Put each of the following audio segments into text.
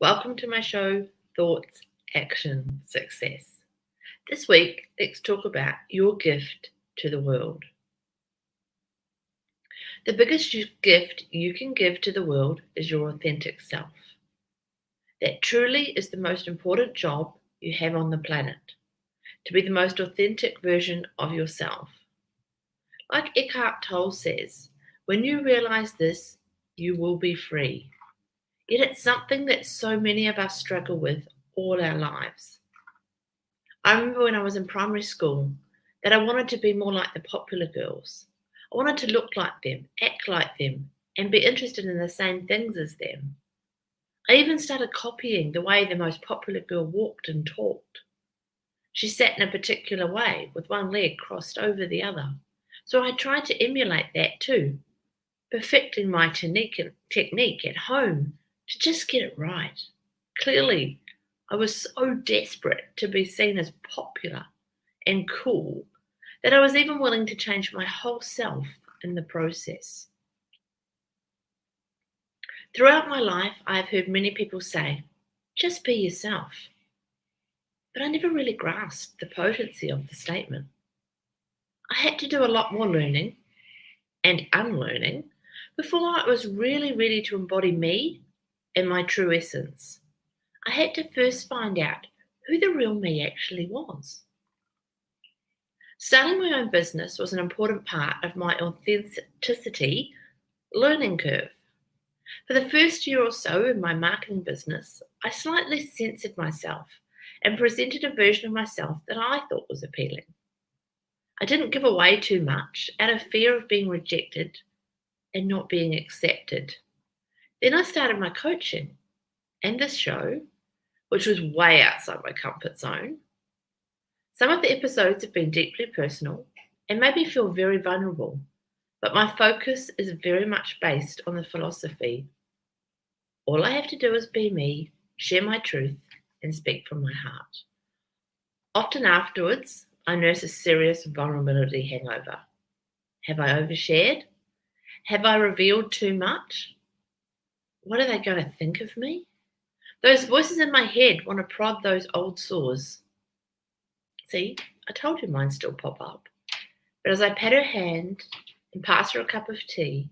Welcome to my show, Thoughts, Action, Success. This week, let's talk about your gift to the world. The biggest gift you can give to the world is your authentic self. That truly is the most important job you have on the planet, to be the most authentic version of yourself. Like Eckhart Tolle says, when you realize this, you will be free. Yet it's something that so many of us struggle with all our lives. I remember when I was in primary school that I wanted to be more like the popular girls. I wanted to look like them, act like them, and be interested in the same things as them. I even started copying the way the most popular girl walked and talked. She sat in a particular way with one leg crossed over the other. So I tried to emulate that too, perfecting my technique at home to just get it right. Clearly, I was so desperate to be seen as popular and cool that I was even willing to change my whole self in the process. Throughout my life, I have heard many people say, just be yourself. But I never really grasped the potency of the statement. I had to do a lot more learning and unlearning before I was really ready to embody me and my true essence. I had to first find out who the real me actually was. Starting my own business was an important part of my authenticity learning curve. For the first year or so in my marketing business, I slightly censored myself and presented a version of myself that I thought was appealing. I didn't give away too much out of fear of being rejected and not being accepted. Then I started my coaching and this show, which was way outside my comfort zone. Some of the episodes have been deeply personal and made me feel very vulnerable, but my focus is very much based on the philosophy. All I have to do is be me, share my truth, and speak from my heart. Often afterwards, I nurse a serious vulnerability hangover. Have I overshared? Have I revealed too much? What are they going to think of me? Those voices in my head want to prod those old sores. See, I told you mine still pop up. But as I pat her hand and pass her a cup of tea,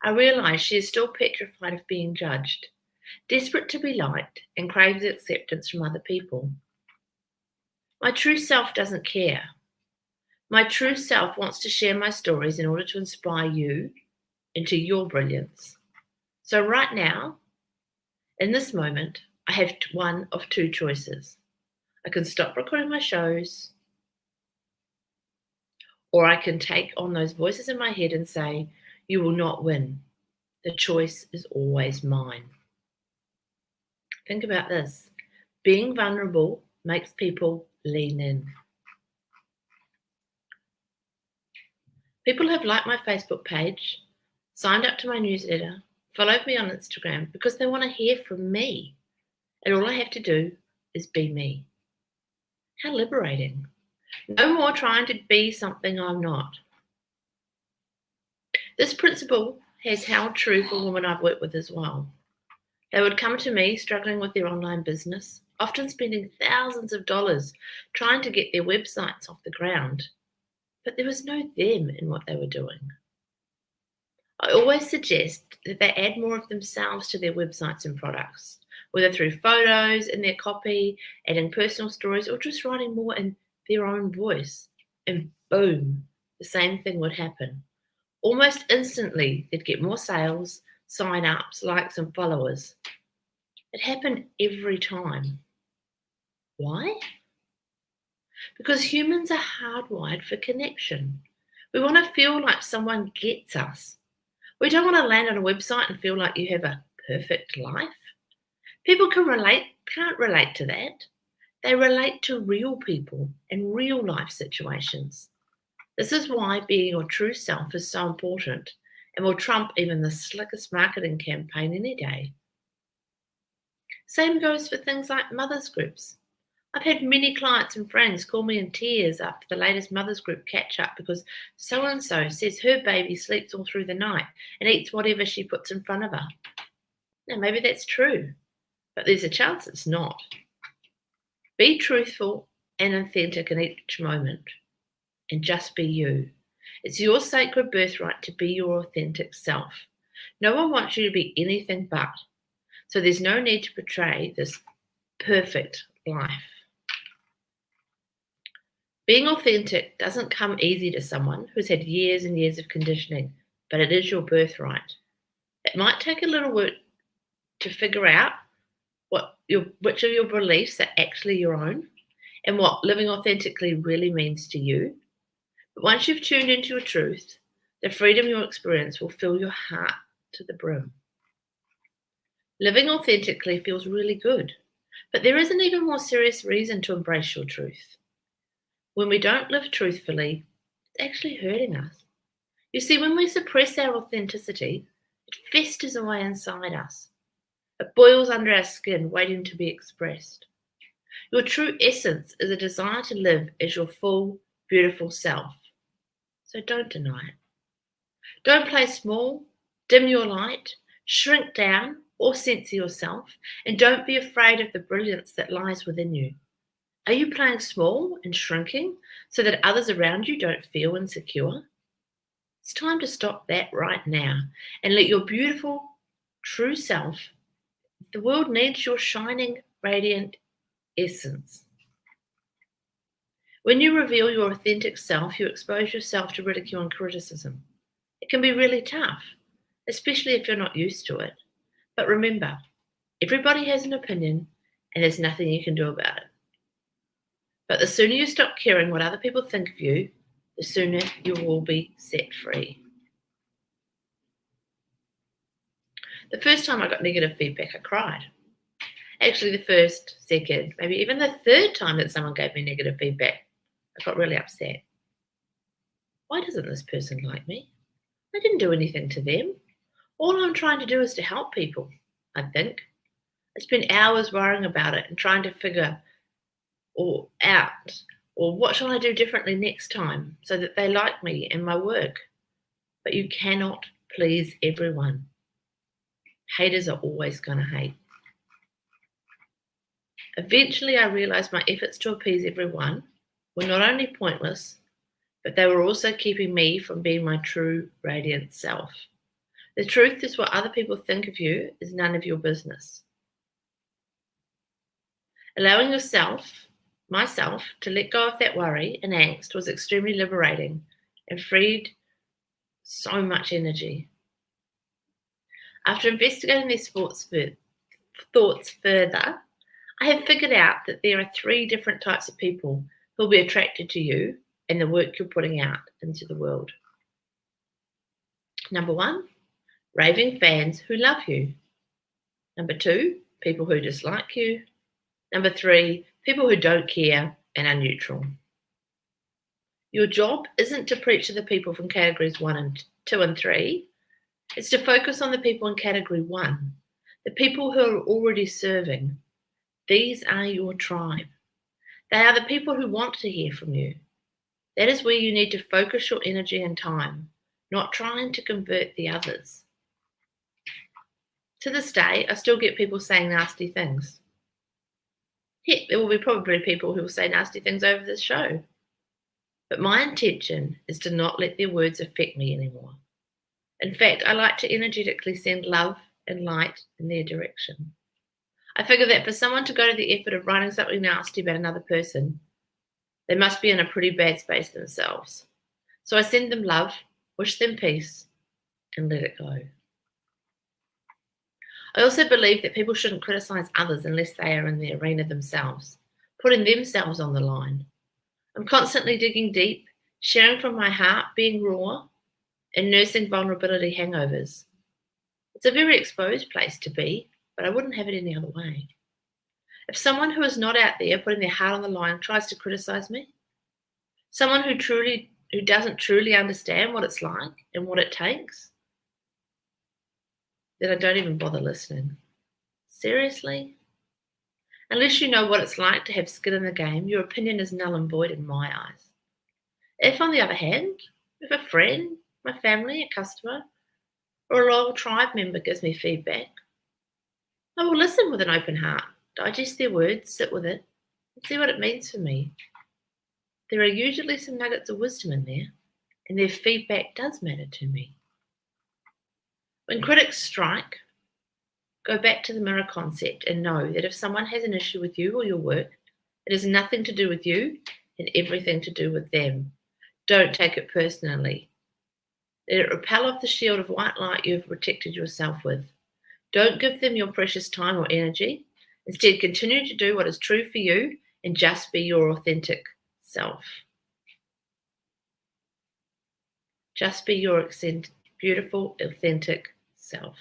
I realise she is still petrified of being judged, desperate to be liked and craves acceptance from other people. My true self doesn't care. My true self wants to share my stories in order to inspire you into your brilliance. So right now, in this moment, I have one of two choices. I can stop recording my shows, or I can take on those voices in my head and say, you will not win. The choice is always mine. Think about this. Being vulnerable makes people lean in. People have liked my Facebook page, signed up to my newsletter, followed me on Instagram because they want to hear from me. And all I have to do is be me. How liberating. No more trying to be something I'm not. This principle has held true for women I've worked with as well. They would come to me struggling with their online business, often spending thousands of dollars trying to get their websites off the ground. But there was no them in what they were doing. I always suggest that they add more of themselves to their websites and products, whether through photos in their copy, adding personal stories, or just writing more in their own voice. And boom, the same thing would happen. Almost instantly, they'd get more sales, sign-ups, likes, and followers. It happened every time. Why? Because humans are hardwired for connection. We want to feel like someone gets us. We don't want to land on a website and feel like you have a perfect life. People can't relate to that. They relate to real people and real life situations. This is why being your true self is so important and will trump even the slickest marketing campaign any day. Same goes for things like mothers groups. I've had many clients and friends call me in tears after the latest mothers group catch up because so-and-so says her baby sleeps all through the night and eats whatever she puts in front of her. Now, maybe that's true, but there's a chance it's not. Be truthful and authentic in each moment, and just be you. It's your sacred birthright to be your authentic self. No one wants you to be anything but, so there's no need to portray this perfect life. Being authentic doesn't come easy to someone who's had years and years of conditioning, but it is your birthright. It might take a little work to figure out which of your beliefs are actually your own and what living authentically really means to you. But once you've tuned into your truth, the freedom you'll experience will fill your heart to the brim. Living authentically feels really good, but there is an even more serious reason to embrace your truth. When we don't live truthfully, it's actually hurting us. You see, when we suppress our authenticity, it festers away inside us. It boils under our skin, waiting to be expressed. Your true essence is a desire to live as your full, beautiful self. So don't deny it. Don't play small, dim your light, shrink down, or censor yourself, and don't be afraid of the brilliance that lies within you. Are you playing small and shrinking so that others around you don't feel insecure? It's time to stop that right now and let your beautiful, true self. The world needs your shining, radiant essence. When you reveal your authentic self, you expose yourself to ridicule and criticism. It can be really tough, especially if you're not used to it. But remember, everybody has an opinion and there's nothing you can do about it. But the sooner you stop caring what other people think of you, the sooner you will be set free. The first time I got negative feedback, I cried. Actually, the first, second, maybe even the third time that someone gave me negative feedback, I got really upset. Why doesn't this person like me? I didn't do anything to them. All I'm trying to do is to help people, I think. I spent hours worrying about it and trying to figure out what shall I do differently next time so that they like me and my work. But you cannot please everyone. Haters are always going to hate. Eventually, I realized my efforts to appease everyone were not only pointless, but they were also keeping me from being my true, radiant self. The truth is, what other people think of you is none of your business. Allowing myself, to let go of that worry and angst was extremely liberating and freed so much energy. After investigating these thoughts further, I have figured out that there are 3 different types of people who will be attracted to you and the work you're putting out into the world. Number 1, raving fans who love you. Number 2, people who dislike you. Number 3, people who don't care and are neutral. Your job isn't to preach to the people from categories 1 and 2 and 3. It's to focus on the people in category 1, the people who are already serving. These are your tribe. They are the people who want to hear from you. That is where you need to focus your energy and time, not trying to convert the others. To this day, I still get people saying nasty things. Heck, there will be probably people who will say nasty things over this show. But my intention is to not let their words affect me anymore. In fact, I like to energetically send love and light in their direction. I figure that for someone to go to the effort of writing something nasty about another person, they must be in a pretty bad space themselves. So I send them love, wish them peace, and let it go. I also believe that people shouldn't criticize others unless they are in the arena themselves, putting themselves on the line. I'm constantly digging deep, sharing from my heart, being raw, and nursing vulnerability hangovers. It's a very exposed place to be, but I wouldn't have it any other way. If someone who is not out there putting their heart on the line tries to criticize me, someone who doesn't truly understand what it's like and what it takes, then I don't even bother listening. Seriously? Unless you know what it's like to have skin in the game, your opinion is null and void in my eyes. If, on the other hand, if a friend, my family, a customer, or a loyal tribe member gives me feedback, I will listen with an open heart, digest their words, sit with it, and see what it means for me. There are usually some nuggets of wisdom in there, and their feedback does matter to me. When critics strike, go back to the mirror concept and know that if someone has an issue with you or your work, it has nothing to do with you and everything to do with them. Don't take it personally. Let it repel off the shield of white light you have protected yourself with. Don't give them your precious time or energy. Instead, continue to do what is true for you and just be your authentic self. Just be your beautiful, authentic self.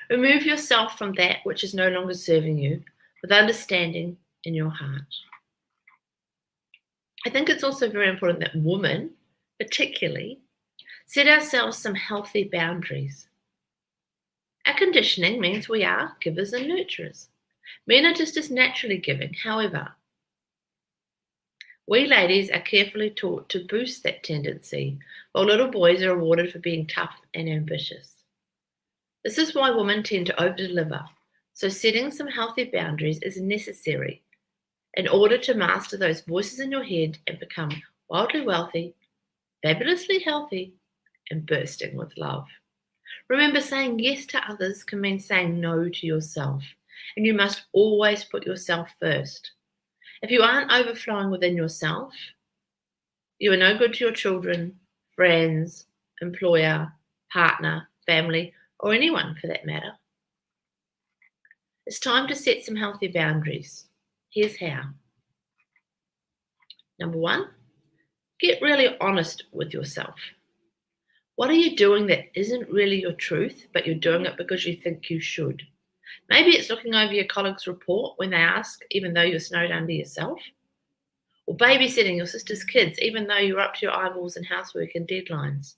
Remove yourself from that which is no longer serving you with understanding in your heart. I think it's also very important that women, particularly, set ourselves some healthy boundaries. Our conditioning means we are givers and nurturers. Men are just as naturally giving. However, we ladies are carefully taught to boost that tendency, while little boys are rewarded for being tough and ambitious. This is why women tend to over-deliver, so setting some healthy boundaries is necessary in order to master those voices in your head and become wildly wealthy, fabulously healthy, and bursting with love. Remember, saying yes to others can mean saying no to yourself, and you must always put yourself first. If you aren't overflowing within yourself, you are no good to your children, friends, employer, partner, family, or anyone for that matter. It's time to set some healthy boundaries. Here's how. Number 1, get really honest with yourself. What are you doing that isn't really your truth, but you're doing it because you think you should? Maybe it's looking over your colleague's report when they ask, even though you're snowed under yourself. Or babysitting your sister's kids, even though you're up to your eyeballs in housework and deadlines.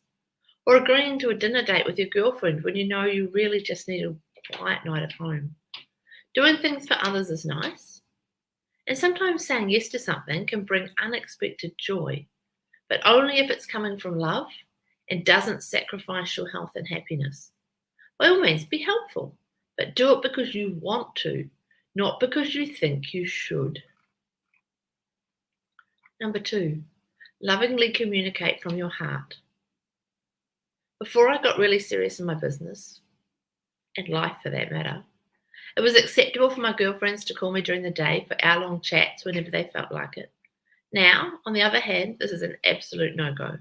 Or agreeing to a dinner date with your girlfriend when you know you really just need a quiet night at home. Doing things for others is nice. And sometimes saying yes to something can bring unexpected joy, but only if it's coming from love and doesn't sacrifice your health and happiness. By all means, be helpful, but do it because you want to, not because you think you should. Number 2, lovingly communicate from your heart. Before I got really serious in my business, and life for that matter, it was acceptable for my girlfriends to call me during the day for hour-long chats whenever they felt like it. Now, on the other hand, this is an absolute no-go.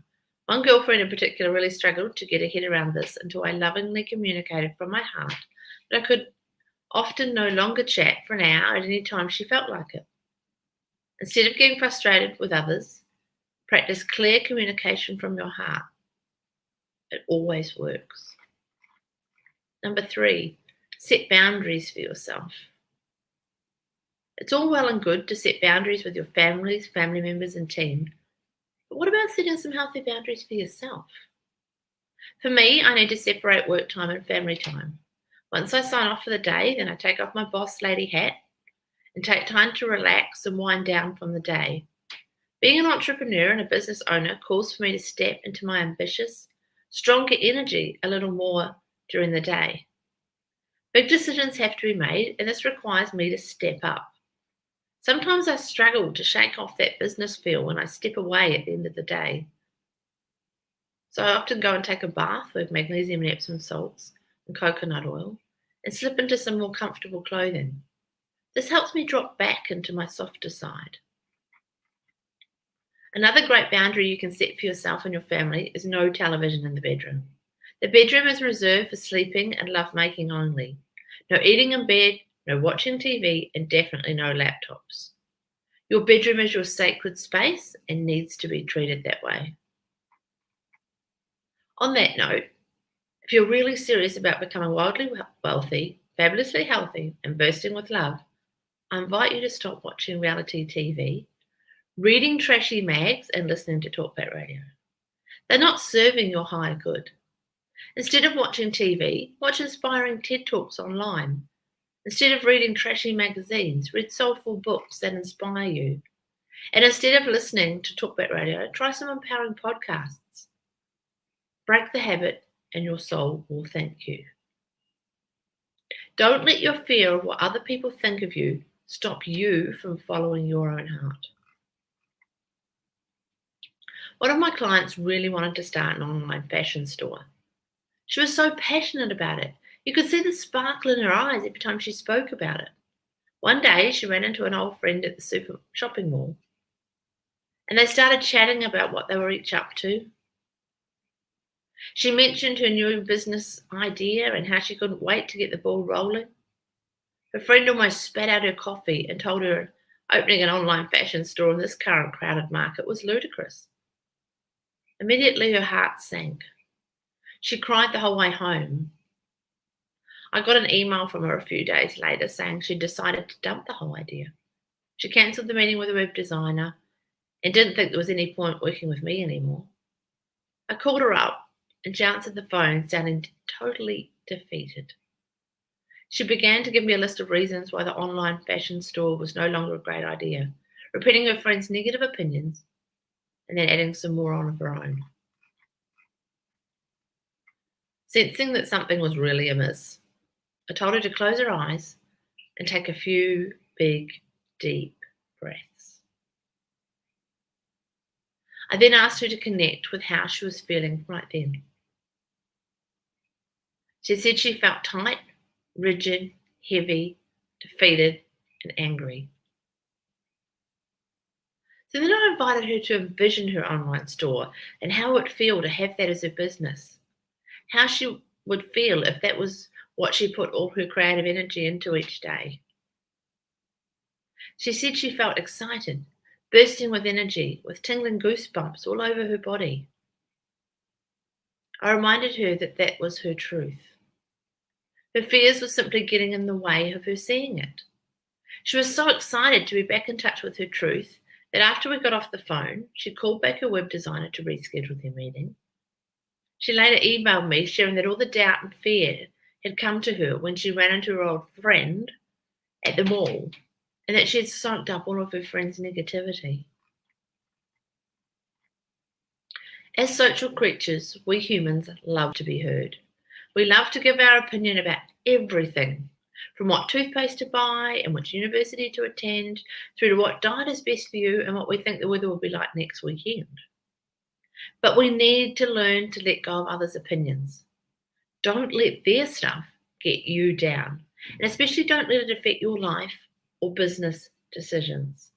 One girlfriend in particular really struggled to get her head around this until I lovingly communicated from my heart that I could often no longer chat for an hour at any time she felt like it. Instead of getting frustrated with others, practice clear communication from your heart. It always works. Number 3, set boundaries for yourself. It's all well and good to set boundaries with your families, family members, and team. But what about setting some healthy boundaries for yourself? For me, I need to separate work time and family time. Once I sign off for the day, then I take off my boss lady hat and take time to relax and wind down from the day. Being an entrepreneur and a business owner calls for me to step into my ambitious, stronger energy a little more during the day. Big decisions have to be made, and this requires me to step up. Sometimes I struggle to shake off that business feel when I step away at the end of the day. So I often go and take a bath with magnesium and Epsom salts and coconut oil and slip into some more comfortable clothing. This helps me drop back into my softer side. Another great boundary you can set for yourself and your family is no television in the bedroom. The bedroom is reserved for sleeping and lovemaking only. No eating in bed, no watching TV, and definitely no laptops. Your bedroom is your sacred space and needs to be treated that way. On that note, if you're really serious about becoming wildly wealthy, fabulously healthy, and bursting with love, I invite you to stop watching reality TV, reading trashy mags, and listening to talkback radio. They're not serving your higher good. Instead of watching TV, watch inspiring TED Talks online. Instead of reading trashy magazines, read soulful books that inspire you. And instead of listening to talkback radio, try some empowering podcasts. Break the habit and your soul will thank you. Don't let your fear of what other people think of you stop you from following your own heart. One of my clients really wanted to start an online fashion store. She was so passionate about it. You could see the sparkle in her eyes every time she spoke about it. One day, she ran into an old friend at the shopping mall, and they started chatting about what they were each up to. She mentioned her new business idea and how she couldn't wait to get the ball rolling. Her friend almost spat out her coffee and told her opening an online fashion store in this current crowded market was ludicrous. Immediately, her heart sank. She cried the whole way home. I got an email from her a few days later saying she'd decided to dump the whole idea. She cancelled the meeting with a web designer and didn't think there was any point working with me anymore. I called her up and she answered the phone sounding totally defeated. She began to give me a list of reasons why the online fashion store was no longer a great idea, repeating her friend's negative opinions and then adding some more on of her own. Sensing that something was really amiss, I told her to close her eyes and take a few big, deep breaths. I then asked her to connect with how she was feeling right then. She said she felt tight, rigid, heavy, defeated, and angry. So then I invited her to envision her online store and how it would feel to have that as her business. How she would feel if that was what she put all her creative energy into each day. She said she felt excited, bursting with energy, with tingling goosebumps all over her body. I reminded her that that was her truth. Her fears were simply getting in the way of her seeing it. She was so excited to be back in touch with her truth that after we got off the phone, she called back her web designer to reschedule their meeting. She later emailed me sharing that all the doubt and fear had come to her when she ran into her old friend at the mall and that she had soaked up all of her friend's negativity. As social creatures, we humans love to be heard. We love to give our opinion about everything, from what toothpaste to buy and which university to attend, through to what diet is best for you and what we think the weather will be like next weekend. But we need to learn to let go of others' opinions. Don't let their stuff get you down, and especially don't let it affect your life or business decisions.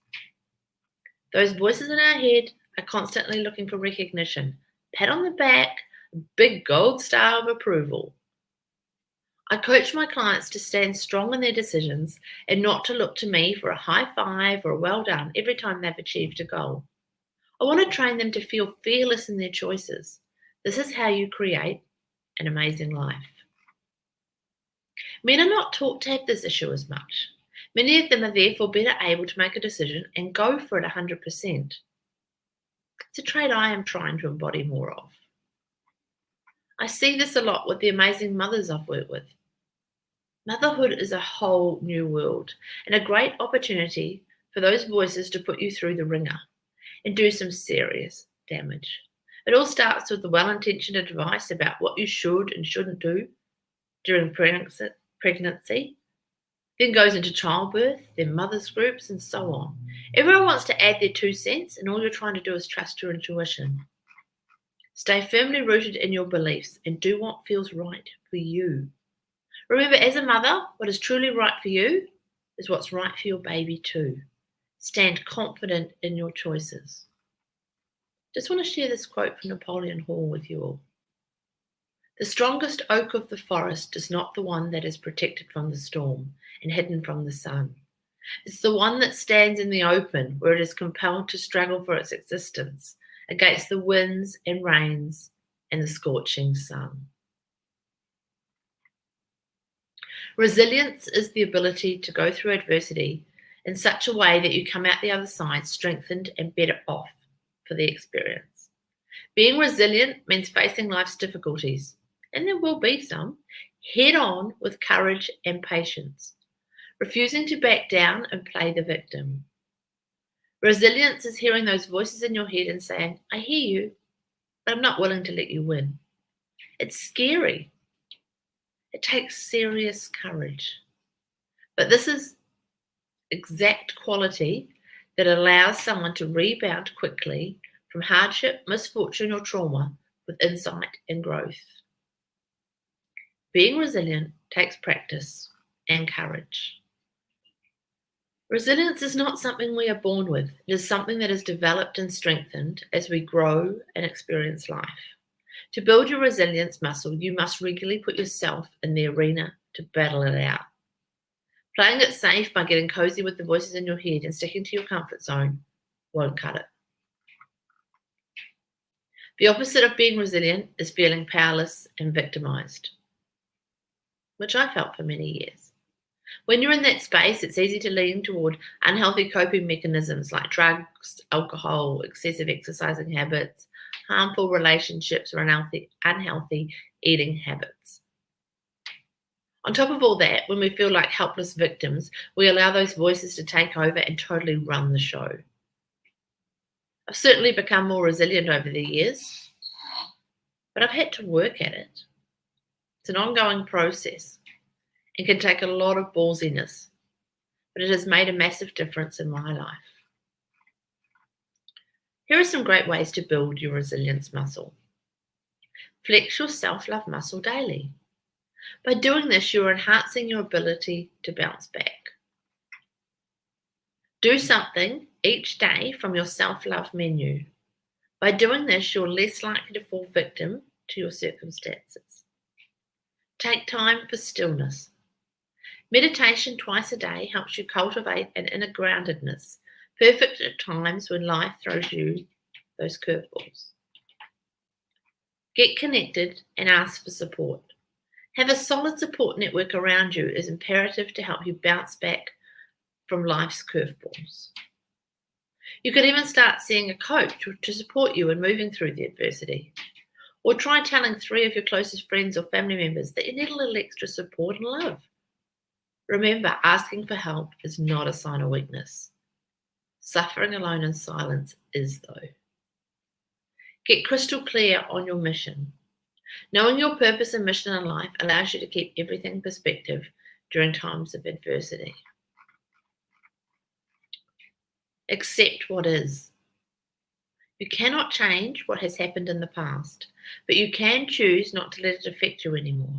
Those voices in our head are constantly looking for recognition, pat on the back, a big gold star of approval. I coach my clients to stand strong in their decisions and not to look to me for a high five or a well done every time they've achieved a goal. I want to train them to feel fearless in their choices. This is how you create an amazing life. Men are not taught to have this issue as much. Many of them are therefore better able to make a decision and go for it 100%. It's a trait I am trying to embody more of. I see this a lot with the amazing mothers I've worked with. Motherhood is a whole new world and a great opportunity for those voices to put you through the ringer and do some serious damage. It all starts with the well-intentioned advice about what you should and shouldn't do during pregnancy, then goes into childbirth, then mothers groups, and so on. Everyone wants to add their 2 cents, and all you're trying to do is trust your intuition. Stay firmly rooted in your beliefs and do what feels right for you. Remember, as a mother, what is truly right for you is what's right for your baby too. Stand confident in your choices. Just want to share this quote from Napoleon Hill with you all. The strongest oak of the forest is not the one that is protected from the storm and hidden from the sun. It's the one that stands in the open where it is compelled to struggle for its existence against the winds and rains and the scorching sun. Resilience is the ability to go through adversity in such a way that you come out the other side strengthened and better off for the experience. Being resilient means facing life's difficulties, and there will be some, head on with courage and patience, refusing to back down and play the victim. Resilience is hearing those voices in your head and saying, I hear you, but I'm not willing to let you win. It's scary. It takes serious courage. But this is exact quality that allows someone to rebound quickly from hardship, misfortune, or trauma with insight and growth. Being resilient takes practice and courage. Resilience is not something we are born with. It is something that is developed and strengthened as we grow and experience life. To build your resilience muscle, you must regularly put yourself in the arena to battle it out. Playing it safe by getting cozy with the voices in your head and sticking to your comfort zone won't cut it. The opposite of being resilient is feeling powerless and victimized, which I felt for many years. When you're in that space, it's easy to lean toward unhealthy coping mechanisms like drugs, alcohol, excessive exercising habits, harmful relationships, or unhealthy eating habits. On top of all that, when we feel like helpless victims, we allow those voices to take over and totally run the show. I've certainly become more resilient over the years, but I've had to work at it. It's an ongoing process and can take a lot of ballsiness, but it has made a massive difference in my life. Here are some great ways to build your resilience muscle. Flex your self-love muscle daily. By doing this, you're enhancing your ability to bounce back. Do something each day from your self-love menu. By doing this, you're less likely to fall victim to your circumstances. Take time for stillness. Meditation twice a day helps you cultivate an inner groundedness, perfect at times when life throws you those curveballs. Get connected and ask for support. Have a solid support network around you is imperative to help you bounce back from life's curveballs. You could even start seeing a coach to support you in moving through the adversity. Or try telling 3 of your closest friends or family members that you need a little extra support and love. Remember, asking for help is not a sign of weakness. Suffering alone in silence is, though. Get crystal clear on your mission. Knowing your purpose and mission in life allows you to keep everything in perspective during times of adversity. Accept what is. You cannot change what has happened in the past, but you can choose not to let it affect you anymore.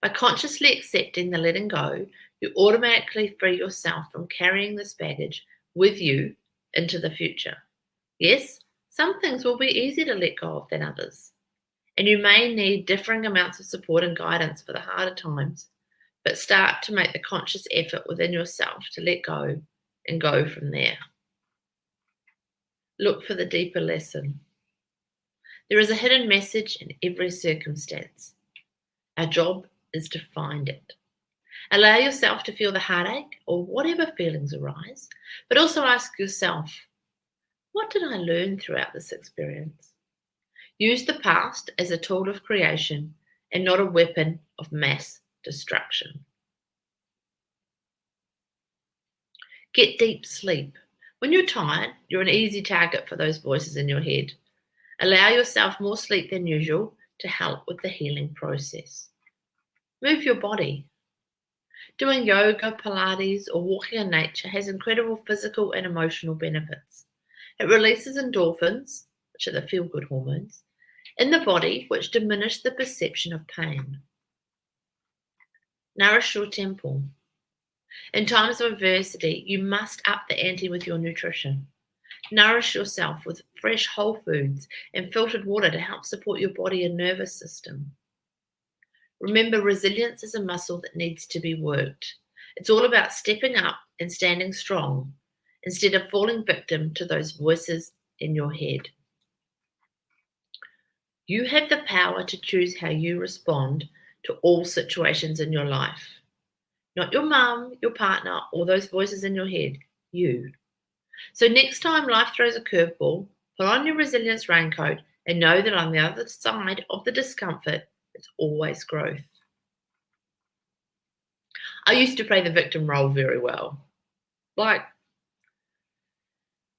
By consciously accepting the letting go, you automatically free yourself from carrying this baggage with you into the future. Yes, some things will be easier to let go of than others, and you may need differing amounts of support and guidance for the harder times, but start to make the conscious effort within yourself to let go and go from there. Look for the deeper lesson. There is a hidden message in every circumstance. Our job is to find it. Allow yourself to feel the heartache or whatever feelings arise, but also ask yourself, what did I learn throughout this experience? Use the past as a tool of creation and not a weapon of mass destruction. Get deep sleep. When you're tired, you're an easy target for those voices in your head. Allow yourself more sleep than usual to help with the healing process. Move your body. Doing yoga, Pilates, or walking in nature has incredible physical and emotional benefits. It releases endorphins, which are the feel-good hormones, in the body, which diminish the perception of pain. Nourish your temple. In times of adversity, you must up the ante with your nutrition. Nourish yourself with fresh whole foods and filtered water to help support your body and nervous system. Remember, resilience is a muscle that needs to be worked. It's all about stepping up and standing strong instead of falling victim to those voices in your head. You have the power to choose how you respond to all situations in your life. Not your mum, your partner, or those voices in your head, you. So next time life throws a curveball, put on your resilience raincoat and know that on the other side of the discomfort, it's always growth. I used to play the victim role very well, like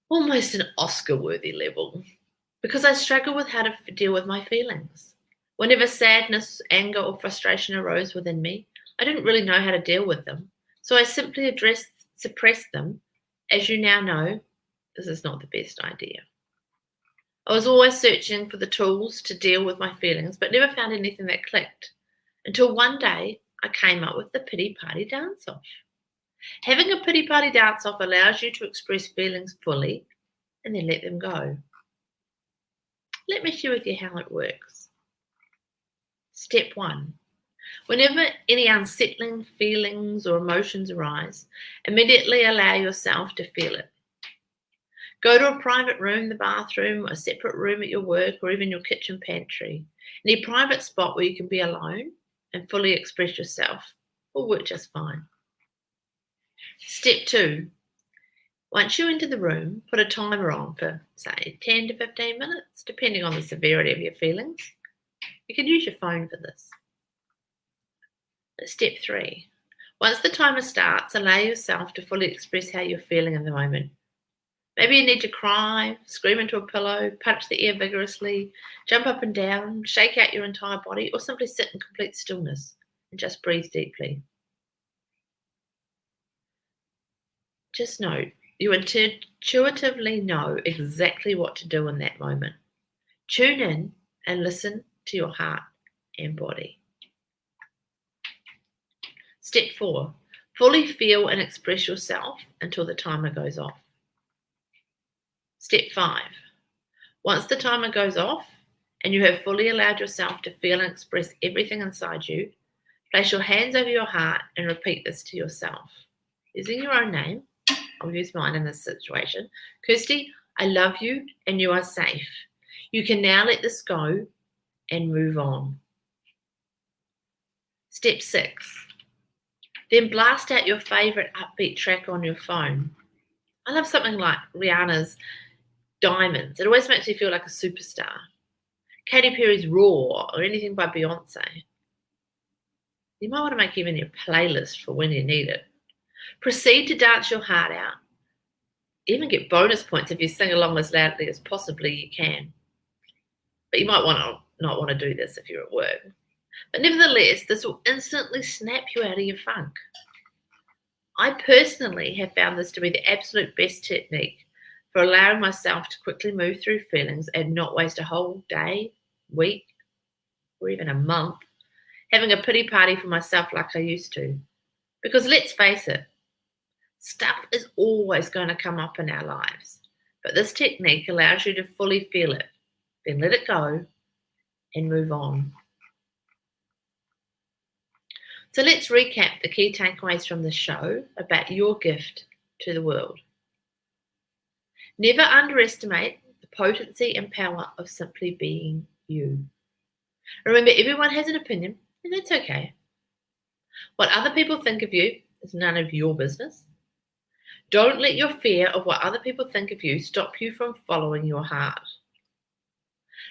almost an Oscar-worthy level, because I struggle with how to deal with my feelings. Whenever sadness, anger, or frustration arose within me, I didn't really know how to deal with them, so I simply suppressed them. As you now know, this is not the best idea. I was always searching for the tools to deal with my feelings, but never found anything that clicked. Until one day, I came up with the pity party dance-off. Having a pity party dance-off allows you to express feelings fully and then let them go. Let me share with you how it works. Step 1. Whenever any unsettling feelings or emotions arise, immediately allow yourself to feel it. Go to a private room, the bathroom, a separate room at your work, or even your kitchen pantry. Any private spot where you can be alone and fully express yourself will work just fine. Step 2. Once you enter the room, put a timer on for, say, 10 to 15 minutes, depending on the severity of your feelings. You can use your phone for this. Step 3. Once the timer starts, allow yourself to fully express how you're feeling in the moment. Maybe you need to cry, scream into a pillow, punch the air vigorously, jump up and down, shake out your entire body, or simply sit in complete stillness and just breathe deeply. Just note, you intuitively know exactly what to do in that moment. Tune in and listen to your heart and body. Step 4. Fully feel and express yourself until the timer goes off. Step 5. Once the timer goes off and you have fully allowed yourself to feel and express everything inside you, place your hands over your heart and repeat this to yourself. Using your own name, I'll use mine in this situation. Kirstie, I love you and you are safe. You can now let this go and move on. Step 6. Then blast out your favourite upbeat track on your phone. I love something like Rihanna's Diamonds. It always makes me feel like a superstar. Katy Perry's Raw or anything by Beyonce. You might want to make even your playlist for when you need it. Proceed to dance your heart out. Even get bonus points if you sing along as loudly as possibly you can. But you might not want to do this if you're at work. But nevertheless, this will instantly snap you out of your funk. I personally have found this to be the absolute best technique for allowing myself to quickly move through feelings and not waste a whole day, week, or even a month having a pity party for myself like I used to. Because let's face it, stuff is always going to come up in our lives. But this technique allows you to fully feel it, then let it go and move on. So let's recap the key takeaways from the show about your gift to the world. Never underestimate the potency and power of simply being you. Remember, everyone has an opinion, and that's okay. What other people think of you is none of your business. Don't let your fear of what other people think of you stop you from following your heart.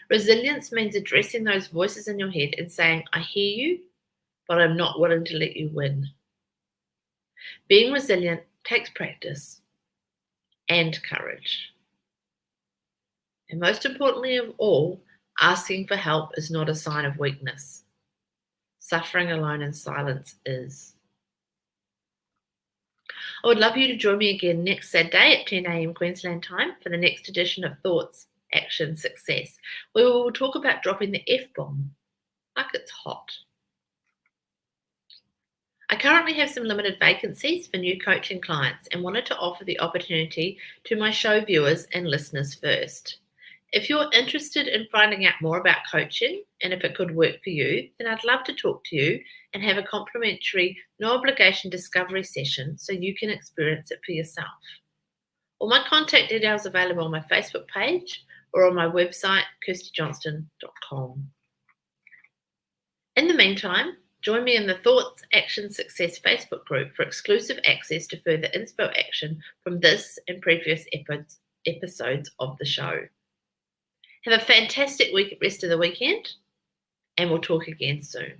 Resilience means addressing those voices in your head and saying, I hear you, but I'm not willing to let you win. Being resilient takes practice and courage. And most importantly of all, asking for help is not a sign of weakness. Suffering alone in silence is. I would love you to join me again next Saturday at 10 a.m. Queensland time for the next edition of Thoughts, Action, Success, where we will talk about dropping the F-bomb like it's hot. I currently have some limited vacancies for new coaching clients and wanted to offer the opportunity to my show viewers and listeners first. If you're interested in finding out more about coaching and if it could work for you, then I'd love to talk to you and have a complimentary, no obligation discovery session so you can experience it for yourself. All my contact details are available on my Facebook page or on my website, kirstiejohnston.com. In the meantime, join me in the Thoughts, Action, Success Facebook group for exclusive access to further inspo action from this and previous episodes of the show. Have a fantastic rest of the weekend, and we'll talk again soon.